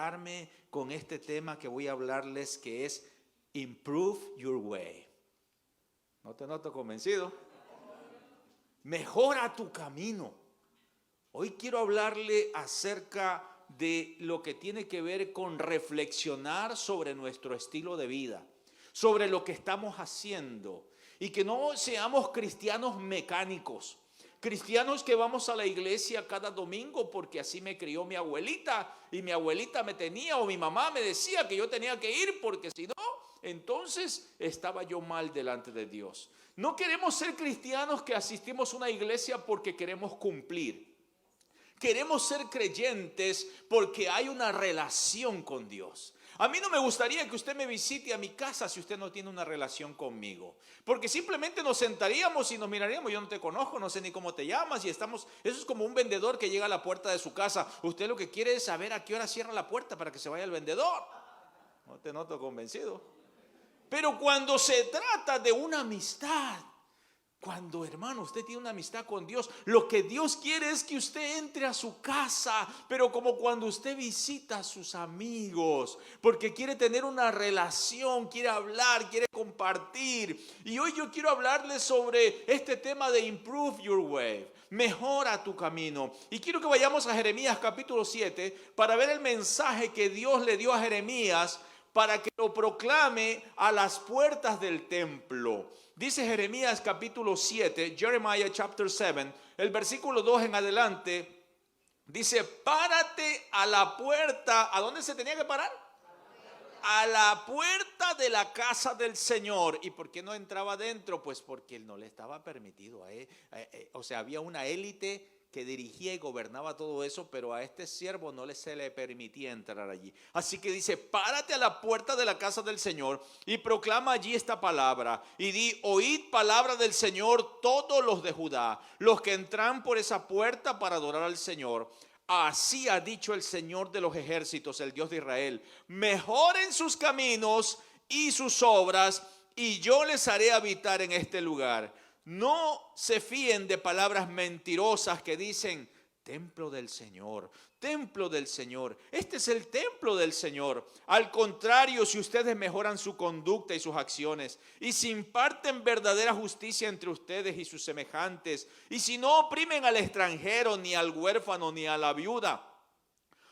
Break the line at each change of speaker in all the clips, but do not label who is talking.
enfocarme con este tema que voy a hablarles, que es Improve Your Way. ¿No te noto convencido? Mejora tu camino. Hoy quiero hablarle acerca de lo que tiene que ver con reflexionar sobre nuestro estilo de vida, sobre lo que estamos haciendo, y que no seamos cristianos mecánicos, cristianos que vamos a la iglesia cada domingo porque así me crió mi abuelita, y mi abuelita me tenía, o mi mamá me decía que yo tenía que ir porque si no, entonces estaba yo mal delante de Dios. No queremos ser cristianos que asistimos a una iglesia porque queremos cumplir. Queremos ser creyentes porque hay una relación con Dios. A mí no me gustaría que usted me visite a mi casa si usted no tiene una relación conmigo, porque simplemente nos sentaríamos y nos miraríamos. Yo no te conozco, no sé ni cómo te llamas, y estamos, eso es como un vendedor que llega a la puerta de su casa. Usted lo que quiere es saber a qué hora cierra la puerta para que se vaya el vendedor. No te noto convencido. Pero cuando se trata de una amistad, cuando, hermano, usted tiene una amistad con Dios, lo que Dios quiere es que usted entre a su casa, pero como cuando usted visita a sus amigos, porque quiere tener una relación, quiere hablar, quiere compartir. Y hoy yo quiero hablarles sobre este tema de Improve Your Way, mejora tu camino. Y quiero que vayamos a Jeremías capítulo 7 para ver el mensaje que Dios le dio a Jeremías para que lo proclame a las puertas del templo. Dice Jeremías capítulo 7, Jeremiah chapter 7, el versículo 2 en adelante, dice: párate a la puerta. ¿A dónde se tenía que parar? A la puerta de la casa del Señor. ¿Y por qué no entraba adentro? Pues porque él no le estaba permitido a él. O sea, había una élite que dirigía y gobernaba todo eso, pero a este siervo no se le permitía entrar allí. Así que dice: párate a la puerta de la casa del Señor y proclama allí esta palabra, y di: oíd palabra del Señor todos los de Judá, los que entran por esa puerta para adorar al Señor. Así ha dicho el Señor de los ejércitos, el Dios de Israel: mejoren sus caminos y sus obras, y yo les haré habitar en este lugar. No se fíen de palabras mentirosas que dicen: templo del Señor, templo del Señor. Este es el templo del Señor. Al contrario, si ustedes mejoran su conducta y sus acciones, y si imparten verdadera justicia entre ustedes y sus semejantes, y si no oprimen al extranjero, ni al huérfano, ni a la viuda,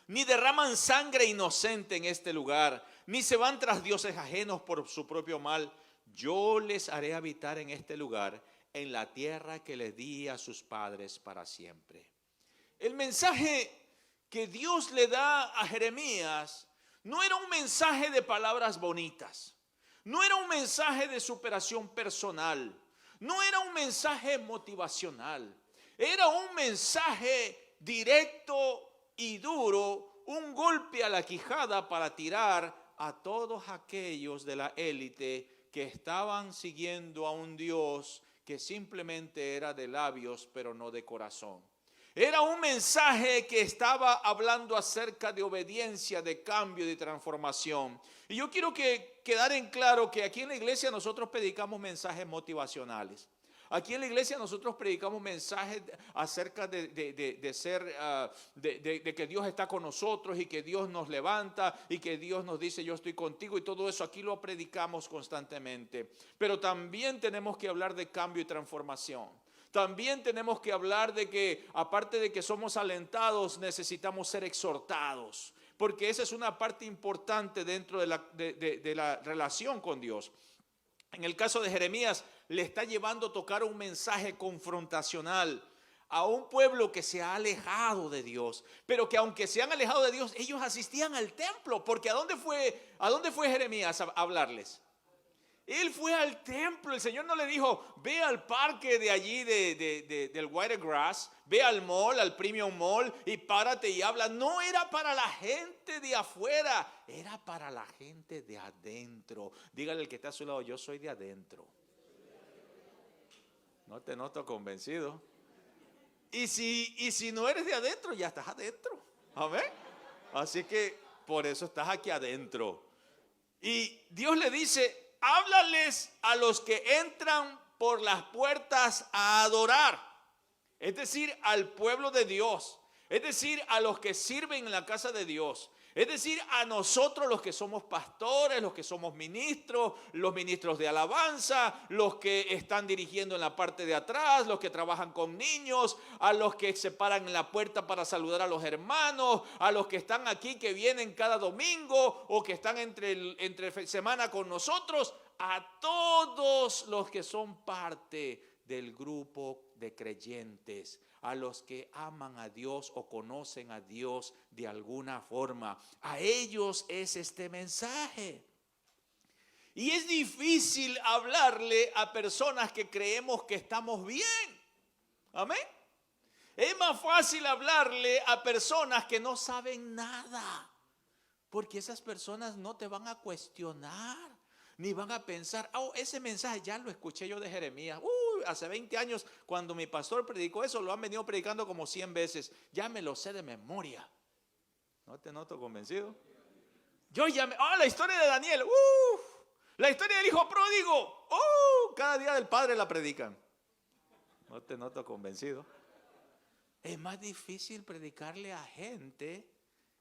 ni derraman sangre inocente en este lugar, ni se van tras dioses ajenos por su propio mal, yo les haré habitar en este lugar, en la tierra que les di a sus padres para siempre. El mensaje que Dios le da a Jeremías no era un mensaje de palabras bonitas, no era un mensaje de superación personal, no era un mensaje motivacional, era un mensaje directo y duro, un golpe a la quijada para tirar a todos aquellos de la élite que estaban siguiendo a un Dios que simplemente era de labios, pero no de corazón. Era un mensaje que estaba hablando acerca de obediencia, de cambio, de transformación. Y yo quiero quedar en claro que aquí en la iglesia nosotros predicamos mensajes motivacionales. Aquí en la iglesia nosotros predicamos mensajes acerca de que Dios está con nosotros y que Dios nos levanta y que Dios nos dice: yo estoy contigo, y todo eso aquí lo predicamos constantemente. Pero también tenemos que hablar de cambio y transformación. También tenemos que hablar de que, aparte de que somos alentados, necesitamos ser exhortados, porque esa es una parte importante dentro de la relación con Dios. En el caso de Jeremías, le está llevando a tocar un mensaje confrontacional a un pueblo que se ha alejado de Dios, pero que aunque se han alejado de Dios, ellos asistían al templo. Porque ¿a dónde fue Jeremías a hablarles? Él fue al templo. El Señor no le dijo: ve al parque de allí del White Grass, ve al mall, al Premium Mall, y párate y habla. No era para la gente de afuera, era para la gente de adentro. Dígale al que está a su lado: yo soy de adentro. No te noto convencido. Y si no eres de adentro, ya estás adentro. Amén. Así que por eso estás aquí adentro. Y Dios le dice: háblales a los que entran por las puertas a adorar. Es decir, al pueblo de Dios. Es decir, a los que sirven en la casa de Dios. Es decir, a nosotros los que somos pastores, los que somos ministros, los ministros de alabanza, los que están dirigiendo en la parte de atrás, los que trabajan con niños, a los que se paran en la puerta para saludar a los hermanos, a los que están aquí, que vienen cada domingo o que están entre semana con nosotros, a todos los que son parte del grupo de creyentes, a los que aman a Dios o conocen a Dios de alguna forma. A ellos es este mensaje. Y es difícil hablarle a personas que creemos que estamos bien. Amén. Es más fácil hablarle a personas que no saben nada, porque esas personas no te van a cuestionar, ni van a pensar, oh, ese mensaje ya lo escuché yo de Jeremías. Hace 20 años cuando mi pastor predicó eso, lo han venido predicando como 100 veces. Ya me lo sé de memoria. ¿No te noto convencido? Yo ya la historia de Daniel. La historia del hijo pródigo. Cada día del padre la predican. ¿No te noto convencido? Es más difícil predicarle a gente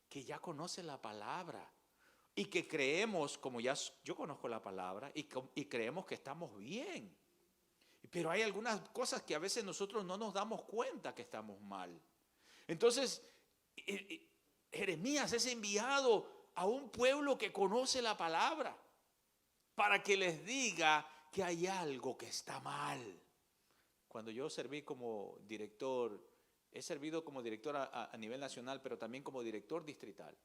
que ya conoce la palabra. Y que creemos, como ya yo conozco la palabra, y creemos que estamos bien. Pero hay algunas cosas que a veces nosotros no nos damos cuenta que estamos mal. Entonces, Jeremías es enviado a un pueblo que conoce la palabra para que les diga que hay algo que está mal. Cuando yo serví como director, he servido como director a nivel nacional, pero también como director distrital.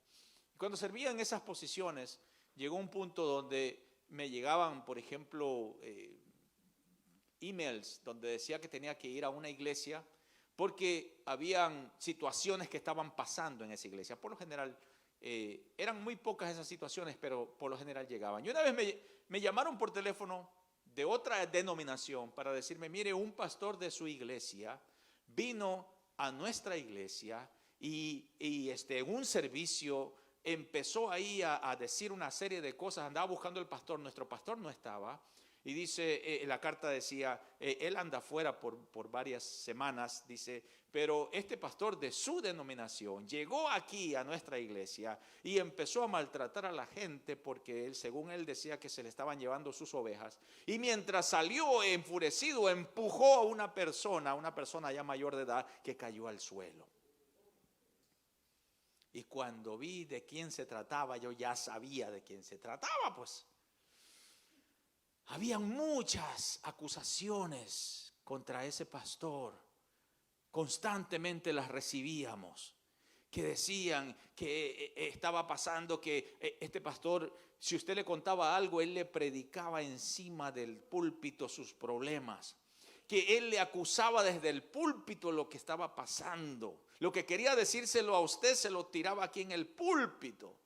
Cuando servía en esas posiciones, llegó un punto donde me llegaban, por ejemplo, emails donde decía que tenía que ir a una iglesia porque habían situaciones que estaban pasando en esa iglesia. Por lo general, eran muy pocas esas situaciones, pero por lo general llegaban. Y una vez me llamaron por teléfono de otra denominación para decirme, mire, un pastor de su iglesia vino a nuestra iglesia y en un servicio empezó ahí a decir una serie de cosas. Andaba buscando el pastor, nuestro pastor no estaba. Y dice, la carta decía, él anda fuera por varias semanas, dice, pero este pastor de su denominación llegó aquí a nuestra iglesia y empezó a maltratar a la gente porque él, según él decía que se le estaban llevando sus ovejas. Y mientras salió enfurecido, empujó a una persona ya mayor de edad que cayó al suelo. Y cuando vi de quién se trataba, yo ya sabía de quién se trataba, pues. Había muchas acusaciones contra ese pastor. Constantemente las recibíamos. Que decían que estaba pasando que este pastor, si usted le contaba algo, él le predicaba encima del púlpito sus problemas. Que él le acusaba desde el púlpito lo que estaba pasando. Lo que quería decírselo a usted se lo tiraba aquí en el púlpito.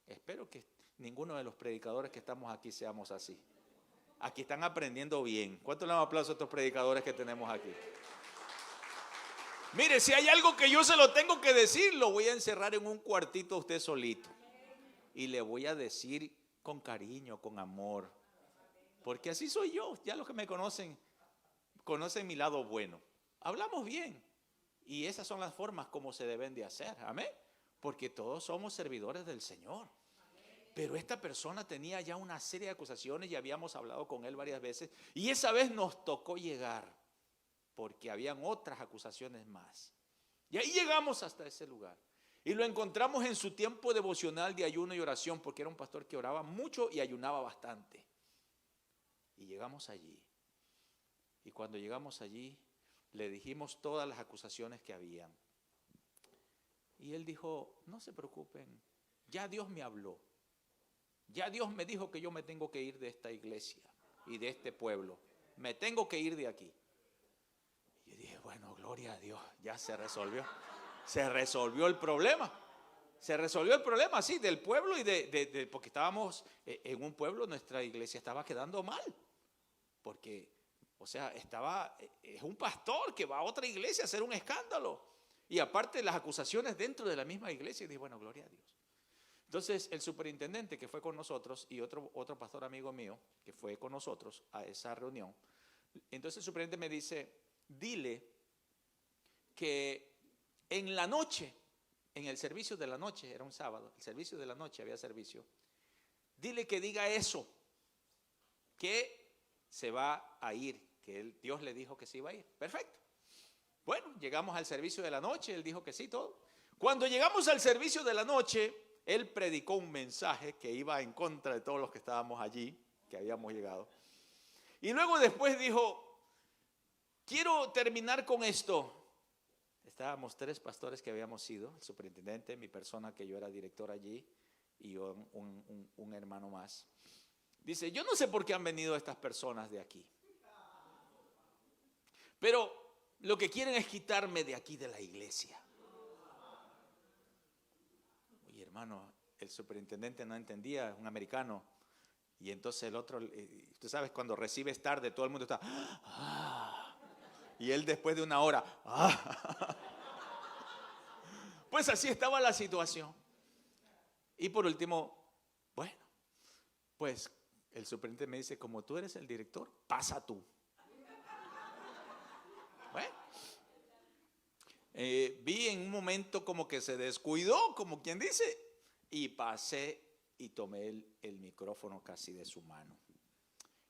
Espero que ninguno de los predicadores que estamos aquí seamos así. Aquí están aprendiendo bien. ¿Cuánto le damos aplauso a estos predicadores que tenemos aquí? Mire, si hay algo que yo se lo tengo que decir, lo voy a encerrar en un cuartito a usted solito. Y le voy a decir con cariño, con amor. Porque así soy yo. Ya los que me conocen mi lado bueno. Hablamos bien. Y esas son las formas como se deben de hacer. Amén. Porque todos somos servidores del Señor. Pero esta persona tenía ya una serie de acusaciones y habíamos hablado con él varias veces. Y esa vez nos tocó llegar porque habían otras acusaciones más. Y ahí llegamos hasta ese lugar. Y lo encontramos en su tiempo devocional de ayuno y oración, porque era un pastor que oraba mucho y ayunaba bastante. Y llegamos allí. Y cuando llegamos allí, le dijimos todas las acusaciones que habían. Y él dijo, no se preocupen, ya Dios me habló. Ya Dios me dijo que yo me tengo que ir de esta iglesia y de este pueblo. Me tengo que ir de aquí. Y dije, bueno, gloria a Dios, ya se resolvió. Se resolvió el problema. Se resolvió el problema, sí, del pueblo y porque estábamos en un pueblo, nuestra iglesia estaba quedando mal. Porque, o sea, es un pastor que va a otra iglesia a hacer un escándalo. Y aparte las acusaciones dentro de la misma iglesia. Y dije, bueno, gloria a Dios. Entonces el superintendente que fue con nosotros y otro pastor amigo mío que fue con nosotros a esa reunión, entonces el superintendente me dice, dile que en la noche en el servicio de la noche, era un sábado, el servicio de la noche había servicio. Dile que diga eso, que se va a ir, que Dios le dijo que se iba a ir. Perfecto. Bueno, llegamos al servicio de la noche, él dijo que sí, todo. Cuando llegamos al servicio de la noche, él predicó un mensaje que iba en contra de todos los que estábamos allí, que habíamos llegado. Y luego después dijo, quiero terminar con esto. Estábamos 3 pastores que habíamos ido, el superintendente, mi persona, que yo era director allí, y un hermano más. Dice, yo no sé por qué han venido estas personas de aquí, pero lo que quieren es quitarme de aquí de la iglesia. Oye, hermano, el superintendente no entendía, un americano, y entonces el otro, tú sabes, cuando recibes tarde, todo el mundo está, y él después de una hora, pues así estaba la situación. Y por último, bueno, pues el superintendente me dice, como tú eres el director, pasa tú. Bueno, vi en un momento como que se descuidó, como quien dice, y pasé y tomé el micrófono casi de su mano.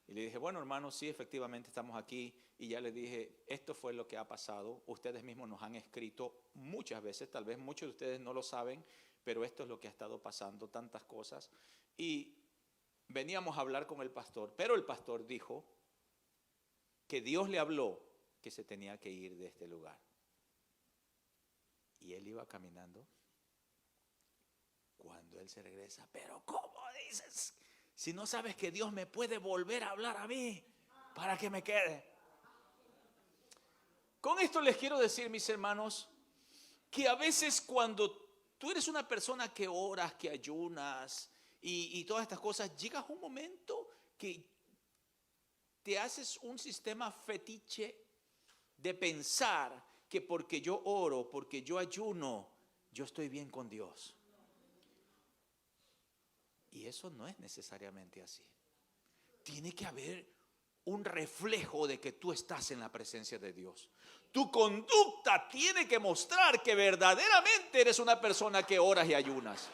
Y le dije, bueno, hermano, sí, efectivamente estamos aquí. Y ya le dije, esto fue lo que ha pasado. Ustedes mismos nos han escrito muchas veces, tal vez muchos de ustedes no lo saben, pero esto es lo que ha estado pasando, tantas cosas. Y veníamos a hablar con el pastor, pero el pastor dijo que Dios le habló que se tenía que ir de este lugar. Y él iba caminando. Cuando él se regresa, pero ¿cómo dices? Si no sabes que Dios me puede volver a hablar a mí para que me quede. Con esto les quiero decir, mis hermanos, que a veces cuando tú eres una persona que oras, que ayunas y todas estas cosas, llegas a un momento que te haces un sistema fetiche de pensar que porque yo oro, porque yo ayuno, yo estoy bien con Dios. Y eso no es necesariamente así. Tiene que haber un reflejo de que tú estás en la presencia de Dios. Tu conducta tiene que mostrar que verdaderamente eres una persona que oras y ayunas.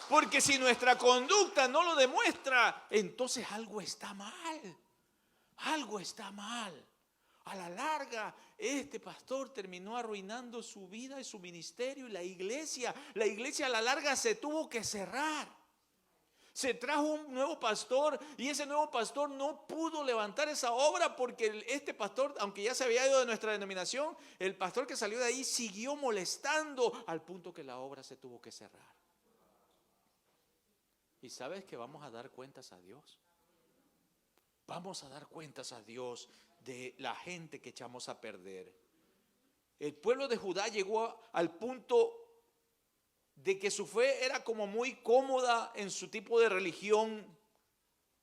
Porque si nuestra conducta no lo demuestra, entonces algo está mal. Algo está mal. A la larga, este pastor terminó arruinando su vida y su ministerio y la iglesia. La iglesia a la larga se tuvo que cerrar. Se trajo un nuevo pastor y ese nuevo pastor no pudo levantar esa obra porque este pastor, aunque ya se había ido de nuestra denominación, el pastor que salió de ahí siguió molestando al punto que la obra se tuvo que cerrar. ¿Y sabes que vamos a dar cuentas a Dios? Vamos a dar cuentas a Dios de la gente que echamos a perder. El pueblo de Judá llegó al punto de que su fe era como muy cómoda en su tipo de religión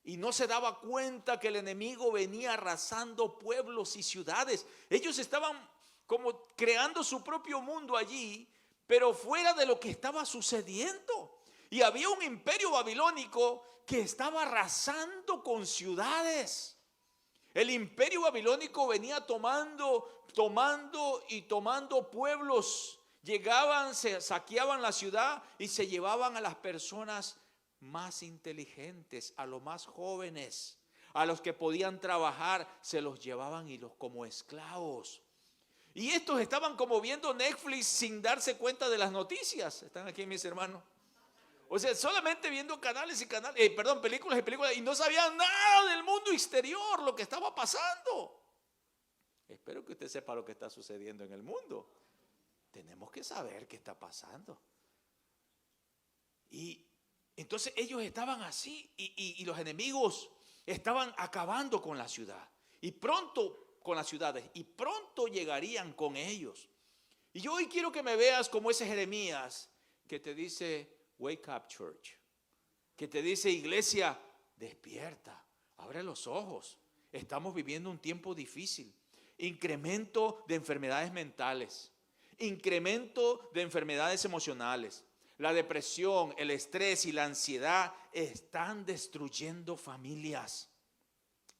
y no se daba cuenta que el enemigo venía arrasando pueblos y ciudades. Ellos estaban como creando su propio mundo allí, pero fuera de lo que estaba sucediendo. Y había un imperio babilónico que estaba arrasando con ciudades. El imperio babilónico venía tomando pueblos. Llegaban, se saqueaban la ciudad y se llevaban a las personas más inteligentes, a los más jóvenes, a los que podían trabajar, se los llevaban y los como esclavos. Y estos estaban como viendo Netflix sin darse cuenta de las noticias. Están aquí mis hermanos. O sea, solamente viendo canales y canales, películas y películas, y no sabían nada del mundo exterior, lo que estaba pasando. Espero que usted sepa lo que está sucediendo en el mundo. Tenemos que saber qué está pasando. Y entonces ellos estaban así y los enemigos estaban acabando con la ciudad. Y pronto, con las ciudades, y pronto llegarían con ellos. Y yo hoy quiero que me veas como ese Jeremías que te dice, wake up church. Que te dice, iglesia, despierta, abre los ojos. Estamos viviendo un tiempo difícil. Incremento de enfermedades mentales. Incremento de enfermedades emocionales. La depresión, el estrés y la ansiedad están destruyendo familias.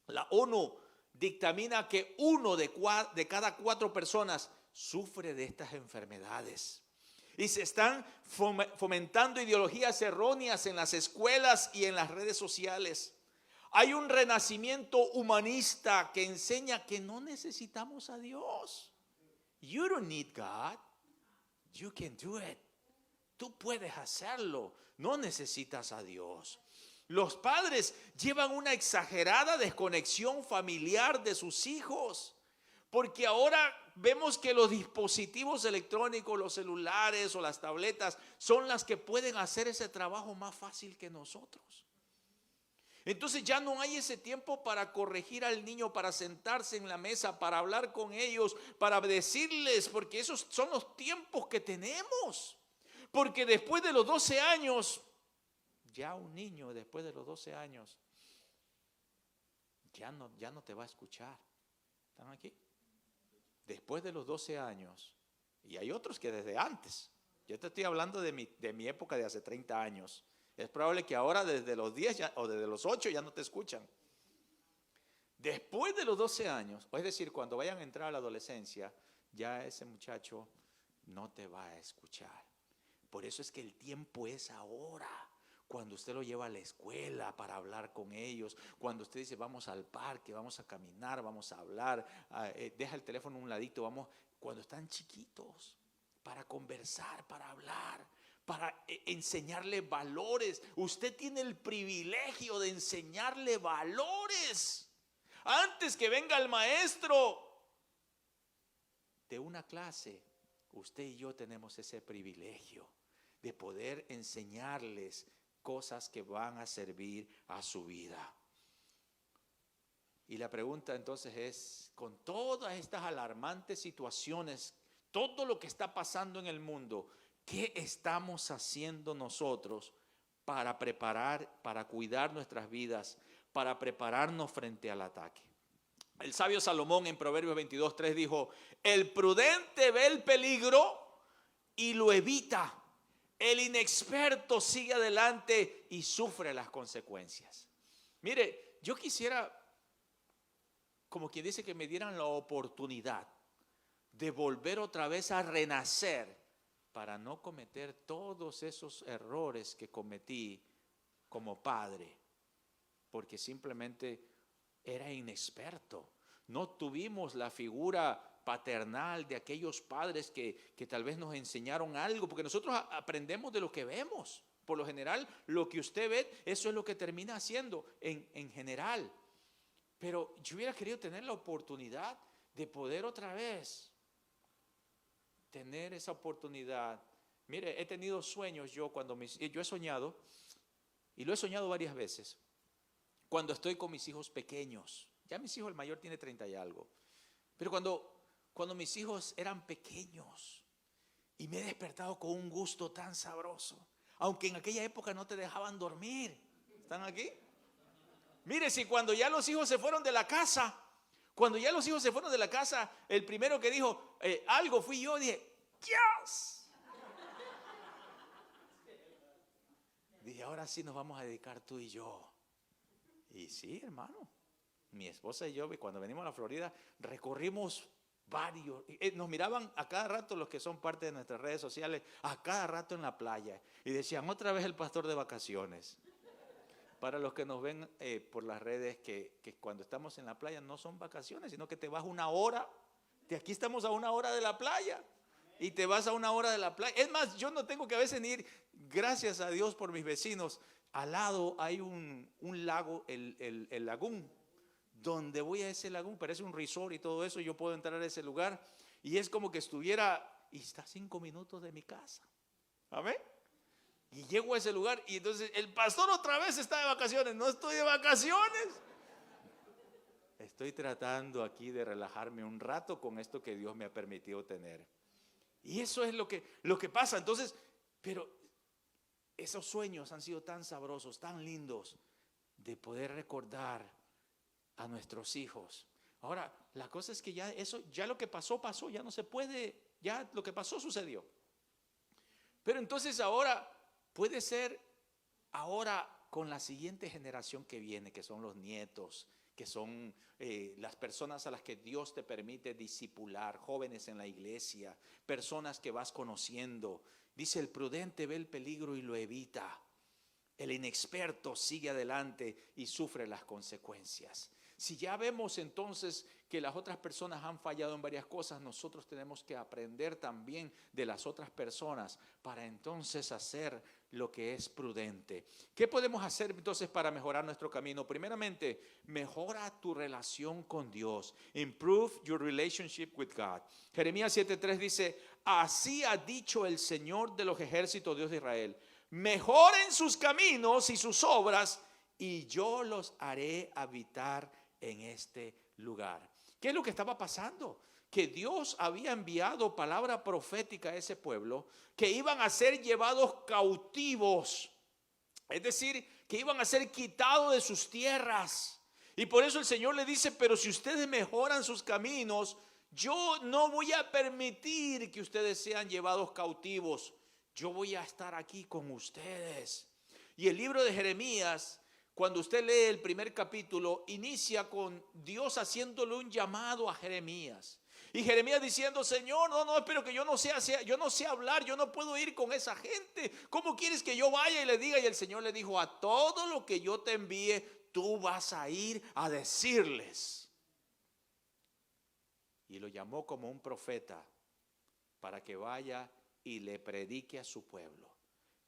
La ONU dictamina que 1 de cada 4 personas sufre de estas enfermedades. Y se están fomentando ideologías erróneas en las escuelas y en las redes sociales. Hay un renacimiento humanista que enseña que no necesitamos a Dios. You don't need God. You can do it. Tú puedes hacerlo. No necesitas a Dios. Los padres llevan una exagerada desconexión familiar de sus hijos. Porque ahora vemos que los dispositivos electrónicos, los celulares o las tabletas son las que pueden hacer ese trabajo más fácil que nosotros. Entonces ya no hay ese tiempo para corregir al niño, para sentarse en la mesa, para hablar con ellos, para decirles, porque esos son los tiempos que tenemos. Porque después de los 12 años, ya un niño después de los 12 años, ya no te va a escuchar. ¿Están aquí? Después de los 12 años, y hay otros que desde antes. Yo te estoy hablando de mi época de hace 30 años. Es probable que ahora desde los 10 o desde los 8 ya no te escuchan. Después de los 12 años, es decir, cuando vayan a entrar a la adolescencia, ya ese muchacho no te va a escuchar. Por eso es que el tiempo es ahora. Cuando usted lo lleva a la escuela para hablar con ellos, cuando usted dice vamos al parque, vamos a caminar, vamos a hablar, deja el teléfono a un ladito, vamos, cuando están chiquitos, para conversar, para hablar, para enseñarle valores. Usted tiene el privilegio de enseñarle valores. Antes que venga el maestro de una clase, usted y yo tenemos ese privilegio de poder enseñarles cosas que van a servir a su vida. Y la pregunta entonces es, con todas estas alarmantes situaciones, todo lo que está pasando en el mundo, ¿qué estamos haciendo nosotros para preparar, para cuidar nuestras vidas, para prepararnos frente al ataque? El sabio Salomón en Proverbios 22:3 dijo: el prudente ve el peligro y lo evita. El inexperto sigue adelante y sufre las consecuencias. Mire, yo quisiera, como quien dice, que me dieran la oportunidad de volver otra vez a renacer para no cometer todos esos errores que cometí como padre, porque simplemente era inexperto. No tuvimos la figura paternal de aquellos padres que tal vez nos enseñaron algo, porque nosotros aprendemos de lo que vemos. Por lo general, lo que usted ve, eso es lo que termina haciendo en general. Pero yo hubiera querido tener la oportunidad de poder otra vez tener esa oportunidad. Mire, he tenido sueños yo yo he soñado, y lo he soñado varias veces, cuando estoy con mis hijos pequeños. Ya mis hijos, el mayor tiene 30 y algo. Pero cuando mis hijos eran pequeños, y me he despertado con un gusto tan sabroso, aunque en aquella época no te dejaban dormir. ¿Están aquí? Mire, si cuando ya los hijos se fueron de la casa, el primero que dijo algo fui yo, dije, ¡Dios! Dije, ahora sí nos vamos a dedicar tú y yo. Y sí, hermano, mi esposa y yo, cuando venimos a la Florida, recorrimos varios, nos miraban a cada rato los que son parte de nuestras redes sociales, a cada rato en la playa, y decían, otra vez el pastor de vacaciones. Para los que nos ven por las redes, que cuando estamos en la playa no son vacaciones, sino que te vas una hora, de aquí estamos a una hora de la playa, y te vas a una hora de la playa. Es más, yo no tengo que a veces ni ir, gracias a Dios por mis vecinos. Al lado hay un lago, el lagún, donde voy a ese lagún, parece un resort y todo eso, yo puedo entrar a ese lugar, y es como que estuviera, y está a 5 minutos de mi casa. ¿Amén? Y llego a ese lugar y entonces el pastor otra vez está de vacaciones. No estoy de vacaciones. Estoy tratando aquí de relajarme un rato con esto que Dios me ha permitido tener. Y eso es lo que pasa. Entonces, pero esos sueños han sido tan sabrosos, tan lindos, de poder recordar a nuestros hijos. Ahora, la cosa es que ya lo que pasó, ya no se puede, ya lo que pasó sucedió. Pero entonces ahora puede ser ahora con la siguiente generación que viene, que son los nietos, que son las personas a las que Dios te permite discipular, jóvenes en la iglesia, personas que vas conociendo. Dice, el prudente ve el peligro y lo evita. El inexperto sigue adelante y sufre las consecuencias. Si ya vemos entonces que las otras personas han fallado en varias cosas, nosotros tenemos que aprender también de las otras personas para entonces hacer lo que es prudente. ¿Qué podemos hacer entonces para mejorar nuestro camino? Primeramente, mejora tu relación con Dios. Improve your relationship with God. Jeremías 7:3 dice, así ha dicho el Señor de los ejércitos, Dios de Israel, mejoren sus caminos y sus obras y yo los haré habitar en este lugar. ¿Qué es lo que estaba pasando? Que Dios había enviado palabra profética a ese pueblo, que iban a ser llevados cautivos, es decir, que iban a ser quitados de sus tierras. Y por eso el Señor le dice, pero si ustedes mejoran sus caminos, yo no voy a permitir que ustedes sean llevados cautivos. Yo voy a estar aquí con ustedes. Y el libro de Jeremías, cuando usted lee el primer capítulo, inicia con Dios haciéndole un llamado a Jeremías. Y Jeremías diciendo, Señor, no, pero que yo no sé hablar, yo no puedo ir con esa gente. ¿Cómo quieres que yo vaya y le diga? Y el Señor le dijo, a todo lo que yo te envíe, tú vas a ir a decirles. Y lo llamó como un profeta para que vaya y le predique a su pueblo.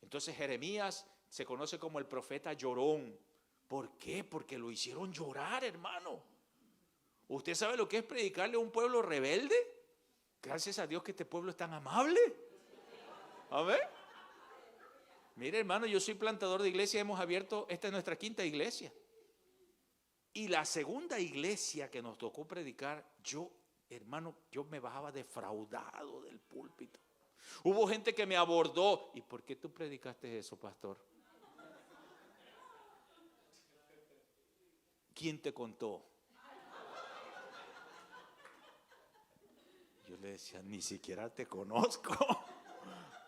Entonces Jeremías se conoce como el profeta llorón. ¿Por qué? Porque lo hicieron llorar, hermano. ¿Usted sabe lo que es predicarle a un pueblo rebelde? Gracias a Dios que este pueblo es tan amable. A ver. Mire, hermano, yo soy plantador de iglesia. Hemos abierto, esta es nuestra quinta iglesia. Y la segunda iglesia que nos tocó predicar, hermano, yo me bajaba defraudado del púlpito. Hubo gente que me abordó. ¿Y por qué tú predicaste eso, pastor? ¿Quién te contó? Yo le decía, ni siquiera te conozco.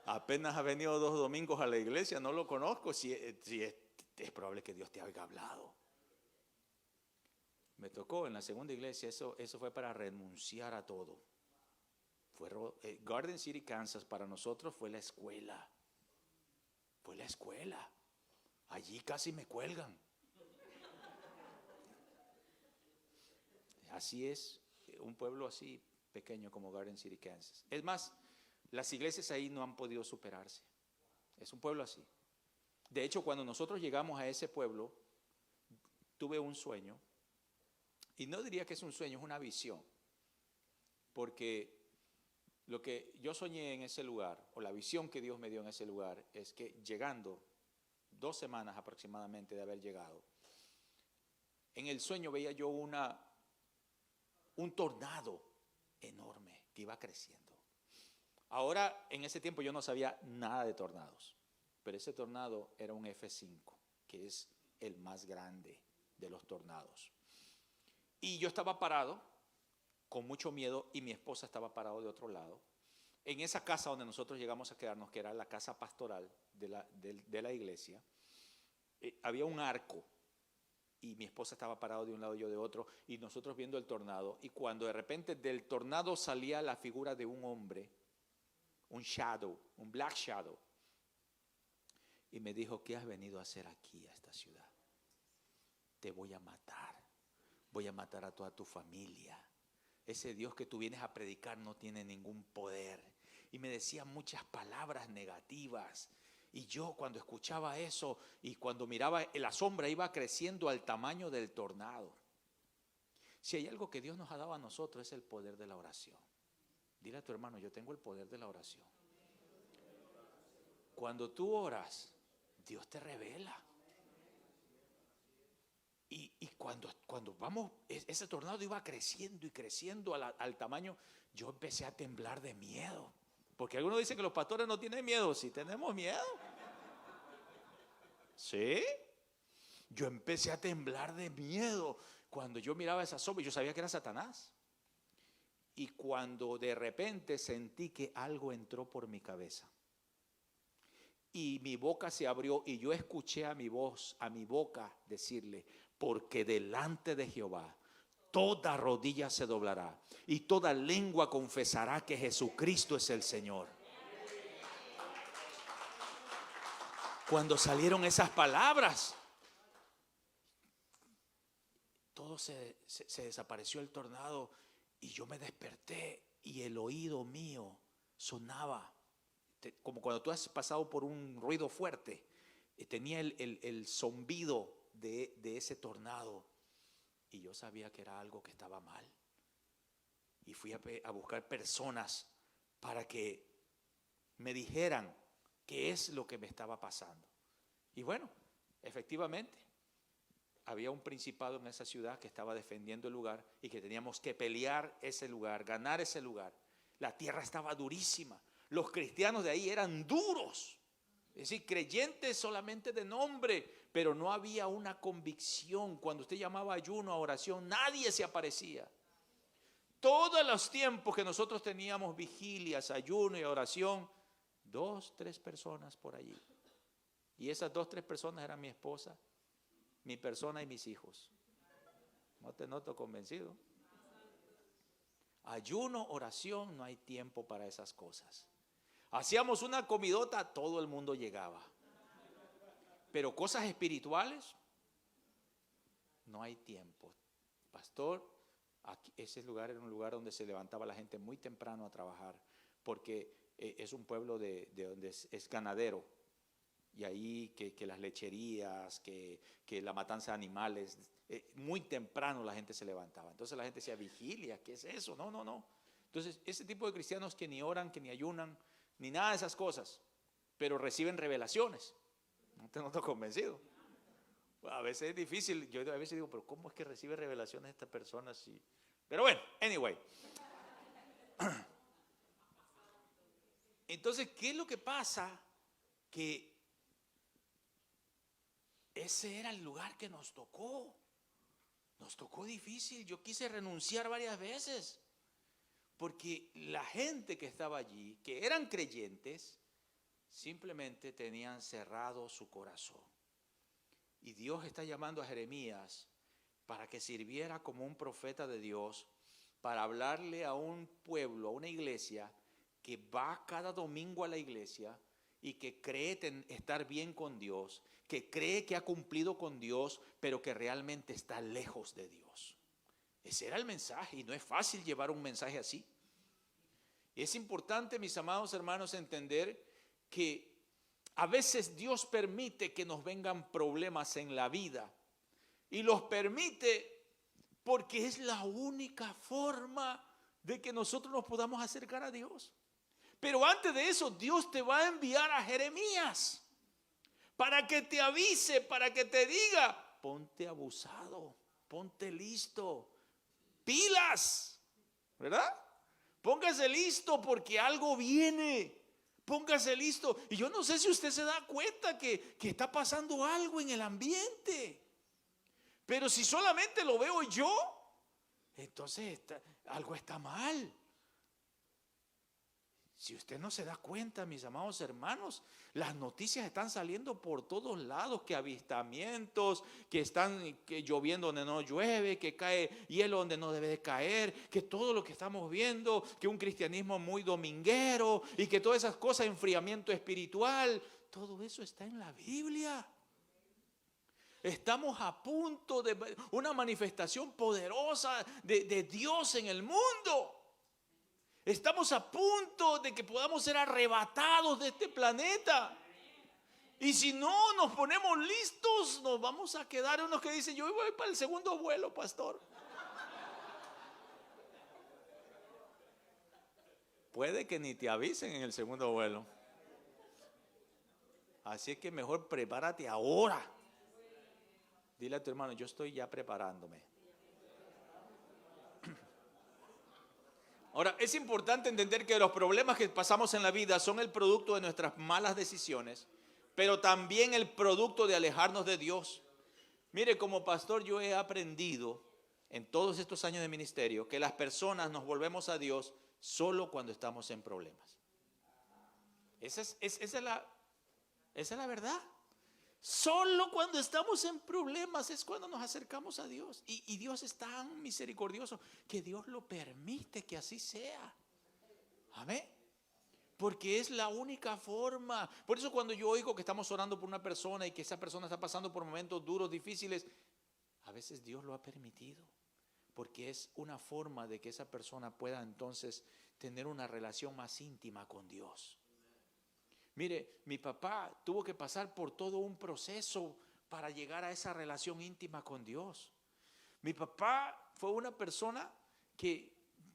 Apenas ha venido 2 domingos a la iglesia, no lo conozco. Si es probable que Dios te haya hablado. Me tocó en la segunda iglesia, eso fue para renunciar a todo. Garden City, Kansas, para nosotros fue la escuela. Fue la escuela. Allí casi me cuelgan. Así es, un pueblo así pequeño como Garden City, Kansas. Es más, las iglesias ahí no han podido superarse. Es un pueblo así. De hecho, cuando nosotros llegamos a ese pueblo, tuve un sueño. Y no diría que es un sueño, es una visión. Porque lo que yo soñé en ese lugar, o la visión que Dios me dio en ese lugar, es que llegando, 2 semanas aproximadamente de haber llegado, en el sueño veía yo un tornado enorme que iba creciendo. Ahora, en ese tiempo yo no sabía nada de tornados, pero ese tornado era un F5, que es el más grande de los tornados. Y yo estaba parado con mucho miedo y mi esposa estaba parado de otro lado. En esa casa donde nosotros llegamos a quedarnos, que era la casa pastoral de la iglesia, había un arco y mi esposa estaba parado de un lado y yo de otro y nosotros viendo el tornado. Y cuando de repente del tornado salía la figura de un hombre, un shadow, un black shadow, y me dijo, ¿qué has venido a hacer aquí a esta ciudad? Te voy a matar. Voy a matar a toda tu familia. Ese Dios que tú vienes a predicar no tiene ningún poder. Y me decía muchas palabras negativas. Y yo cuando escuchaba eso y cuando miraba, la sombra iba creciendo al tamaño del tornado. Si hay algo que Dios nos ha dado a nosotros es el poder de la oración. Dile a tu hermano, yo tengo el poder de la oración. Cuando tú oras, Dios te revela. Y cuando vamos, ese tornado iba creciendo y creciendo al tamaño, yo empecé a temblar de miedo. Porque algunos dicen que los pastores no tienen miedo. Sí tenemos miedo. ¿Sí? Yo empecé a temblar de miedo cuando yo miraba esa sombra. Yo sabía que era Satanás. Y cuando de repente sentí que algo entró por mi cabeza. Y mi boca se abrió y yo escuché a mi voz, a mi boca decirle, porque delante de Jehová toda rodilla se doblará y toda lengua confesará que Jesucristo es el Señor. Cuando salieron esas palabras, todo se desapareció el tornado y yo me desperté y el oído mío sonaba como cuando tú has pasado por un ruido fuerte. Tenía el zumbido de ese tornado y yo sabía que era algo que estaba mal. Y fui a buscar personas para que me dijeran qué es lo que me estaba pasando. Y bueno, efectivamente, había un principado en esa ciudad que estaba defendiendo el lugar y que teníamos que pelear ese lugar, ganar ese lugar. La tierra estaba durísima. Los cristianos de ahí eran duros. Es decir, creyentes solamente de nombre, pero no había una convicción. Cuando usted llamaba ayuno, a oración, nadie se aparecía. Todos los tiempos que nosotros teníamos vigilias, ayuno y oración, 2, 3 personas por allí. Y esas 2, 3 personas eran mi esposa, mi persona y mis hijos. No te noto convencido. Ayuno, oración, no hay tiempo para esas cosas. Hacíamos una comidota, todo el mundo llegaba. Pero cosas espirituales, no hay tiempo. Pastor, aquí, ese lugar era un lugar donde se levantaba la gente muy temprano a trabajar, porque es un pueblo de donde es ganadero. Y ahí que las lecherías, que la matanza de animales, muy temprano la gente se levantaba. Entonces la gente decía, vigilia, ¿qué es eso? No. Entonces ese tipo de cristianos que ni oran, que ni ayunan, ni nada de esas cosas, pero reciben revelaciones. No te noto convencido. A veces es difícil, yo a veces digo, pero ¿cómo es que recibe revelaciones esta persona? Sí. Pero bueno, anyway. Entonces, ¿qué es lo que pasa? Que ese era el lugar que nos tocó. Nos tocó difícil. Yo quise renunciar varias veces. Porque la gente que estaba allí, que eran creyentes, simplemente tenían cerrado su corazón. Y Dios está llamando a Jeremías para que sirviera como un profeta de Dios, para hablarle a un pueblo, a una iglesia que va cada domingo a la iglesia y que cree estar bien con Dios, que cree que ha cumplido con Dios, pero que realmente está lejos de Dios. Ese era el mensaje y no es fácil llevar un mensaje así. Es importante, mis amados hermanos, entender que a veces Dios permite que nos vengan problemas en la vida y los permite porque es la única forma de que nosotros nos podamos acercar a Dios. Pero antes de eso, Dios te va a enviar a Jeremías para que te avise, para que te diga, ponte abusado, ponte listo, pilas, ¿verdad? Póngase listo porque algo viene. Póngase listo. Y yo no sé si usted se da cuenta que está pasando algo en el ambiente. Pero si solamente lo veo yo, entonces algo está mal. Si usted no se da cuenta, mis amados hermanos, las noticias están saliendo por todos lados, que avistamientos, que están lloviendo donde no llueve, que cae hielo donde no debe de caer, que todo lo que estamos viendo, que un cristianismo muy dominguero y que todas esas cosas, enfriamiento espiritual, todo eso está en la Biblia. Estamos a punto de una manifestación poderosa de Dios en el mundo. Estamos a punto de que podamos ser arrebatados de este planeta. Y si no nos ponemos listos, nos vamos a quedar unos que dicen, yo voy para el segundo vuelo, pastor. Puede que ni te avisen en el segundo vuelo. Así es que mejor prepárate ahora. Dile a tu hermano, yo estoy ya preparándome. Ahora, es importante entender que los problemas que pasamos en la vida son el producto de nuestras malas decisiones, pero también el producto de alejarnos de Dios. Mire, como pastor yo he aprendido en todos estos años de ministerio que las personas nos volvemos a Dios solo cuando estamos en problemas. Esa es la verdad. Solo cuando estamos en problemas es cuando nos acercamos a Dios. Y Dios es tan misericordioso que Dios lo permite que así sea. Amén. Porque es la única forma. Por eso cuando yo oigo que estamos orando por una persona y que esa persona está pasando por momentos duros, difíciles, a veces Dios lo ha permitido. Porque es una forma de que esa persona pueda entonces tener una relación más íntima con Dios. Mire, mi papá tuvo que pasar por todo un proceso para llegar a esa relación íntima con Dios. Mi papá fue una persona que